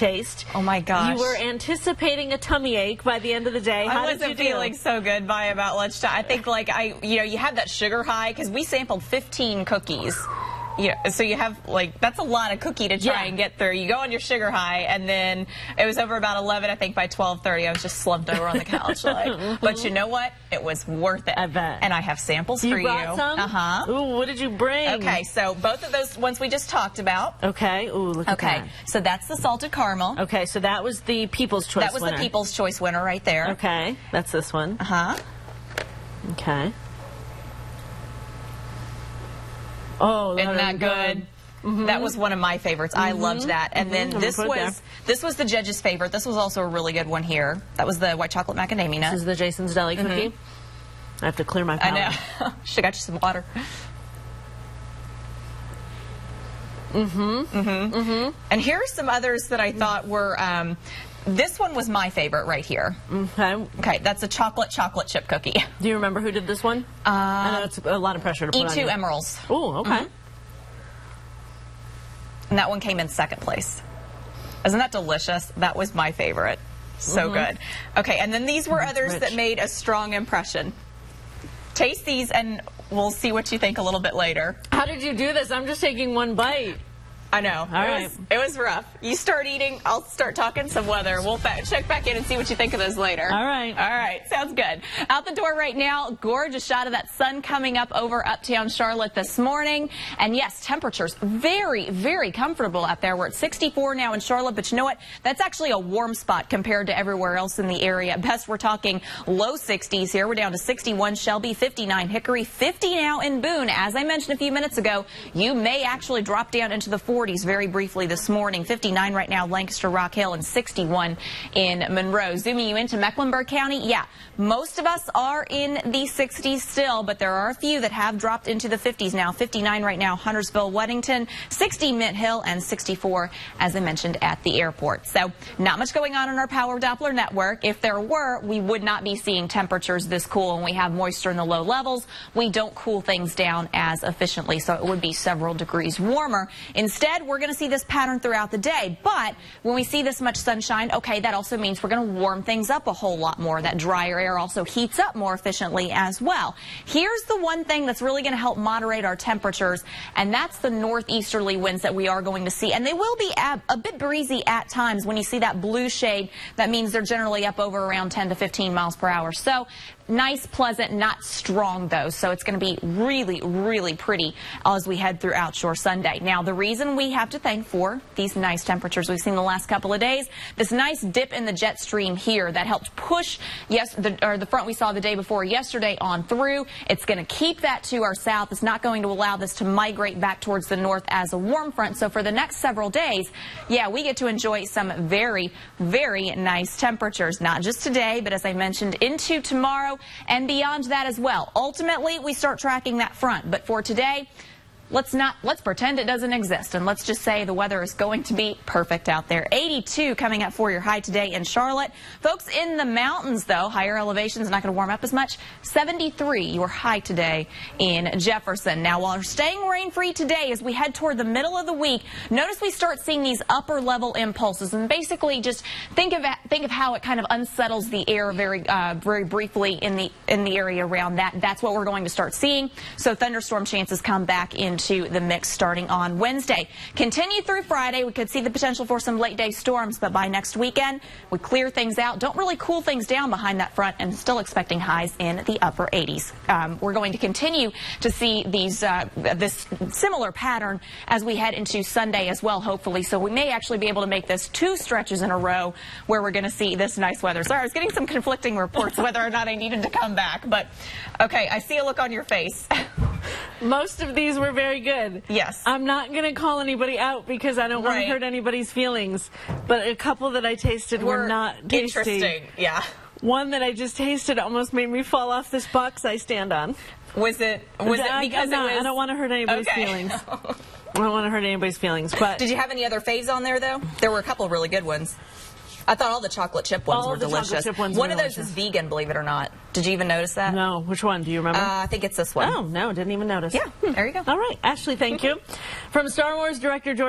taste. Oh my gosh. You were anticipating a tummy ache by the end of the day. How I did wasn't you do? feeling so good by about lunchtime. I think you have that sugar high because we sampled 15 cookies. Yeah, so you have that's a lot of cookie to try and get through. You go on your sugar high, and then it was over about 11. I think by 12:30, I was just slumped over on the couch. But you know what? It was worth it. I bet. And I have samples for you. You brought some? Ooh, what did you bring? Okay, so both of those ones we just talked about. Okay. Ooh, look at that. Okay, so that's the salted caramel. Okay, so that was the People's Choice winner. That was the People's Choice winner right there. Okay, that's this one. Okay. Oh, isn't that good? That was one of my favorites. I loved that. And then this was the judge's favorite. This was also a really good one here. That was the white chocolate macadamia nut. This is the Jason's Deli cookie. I have to clear my palate. I know. Should have got you some water. And here are some others that I thought were. This one was my favorite right here. Okay, that's a chocolate chip cookie. Do you remember who did this one? I know it's a lot of pressure to put on you. E2 Emeralds. Oh, okay. And that one came in second place. Isn't that delicious? That was my favorite. So good. Okay, and then these were others that made a strong impression. Taste these and we'll see what you think a little bit later. How did you do this? I'm just taking one bite. I know. It was rough. You start eating, I'll start talking some weather. We'll check back in and see what you think of those later. All right. All right. Sounds good. Out the door right now, gorgeous shot of that sun coming up over uptown Charlotte this morning. And yes, temperatures very, very comfortable out there. We're at 64 now in Charlotte, but you know what? That's actually a warm spot compared to everywhere else in the area. At best, we're talking low 60s here. We're down to 61 Shelby, 59 Hickory, 50 now in Boone. As I mentioned a few minutes ago, you may actually drop down into the 40s very briefly this morning. 59 right now, Lancaster, Rock Hill, and 61 in Monroe. Zooming you into Mecklenburg County, yeah, most of us are in the 60s still, but there are a few that have dropped into the 50s now. 59 right now, Huntersville, Weddington, 60 Mint Hill, and 64, as I mentioned, at the airport. So not much going on in our Power Doppler network. If there were, we would not be seeing temperatures this cool, and we have moisture in the low levels. We don't cool things down as efficiently, so it would be several degrees warmer. Instead, we're going to see this pattern throughout the day, but when we see this much sunshine, okay, that also means we're going to warm things up a whole lot more. That drier air also heats up more efficiently as well. Here's the one thing that's really going to help moderate our temperatures, and that's the northeasterly winds that we are going to see, and they will be a bit breezy at times. When you see that blue shade, that means they're generally up over around 10 to 15 miles per hour. So nice, pleasant, not strong though, so it's going to be really, really pretty as we head throughout your Sunday. Now, the reason we have to thank for these nice temperatures we've seen the last couple of days, this nice dip in the jet stream here that helped push the front we saw the day before yesterday on through. It's going to keep that to our south. It's not going to allow this to migrate back towards the north as a warm front. So for the next several days, yeah, we get to enjoy some very, very nice temperatures, not just today, but as I mentioned, into tomorrow and beyond that as well. Ultimately, we start tracking that front, but for today, let's pretend it doesn't exist, and let's just say the weather is going to be perfect out there. 82 coming up for your high today in Charlotte. Folks in the mountains, though, higher elevations, not going to warm up as much. 73 your high today in Jefferson. Now, while we're staying rain-free today, as we head toward the middle of the week, notice we start seeing these upper-level impulses, and basically just think of how it kind of unsettles the air very briefly in the area around that. That's what we're going to start seeing. So thunderstorm chances come back into the mix starting on Wednesday. Continue through Friday. We could see the potential for some late day storms, but by next weekend, we clear things out. Don't really cool things down behind that front, and still expecting highs in the upper 80s. We're going to continue to see this similar pattern as we head into Sunday as well, hopefully. So we may actually be able to make this 2 stretches in a row where we're going to see this nice weather. Sorry, I was getting some conflicting reports whether or not I needed to come back, but okay, I see a look on your face. Most of these were very good. Yes. I'm not going to call anybody out because I don't want to hurt anybody's feelings, but a couple that I tasted were not tasty. Interesting, yeah. One that I just tasted almost made me fall off this box I stand on. Was it because I don't want to hurt anybody's feelings. I don't want to hurt anybody's feelings. But did you have any other faves on there, though? There were a couple of really good ones. I thought all the chocolate chip ones were delicious. One of those is vegan, believe it or not. Did you even notice that? No. Which one? Do you remember? I think it's this one. Oh, no. Didn't even notice. Yeah. There you go. All right. Ashley, thank you. From Star Wars director George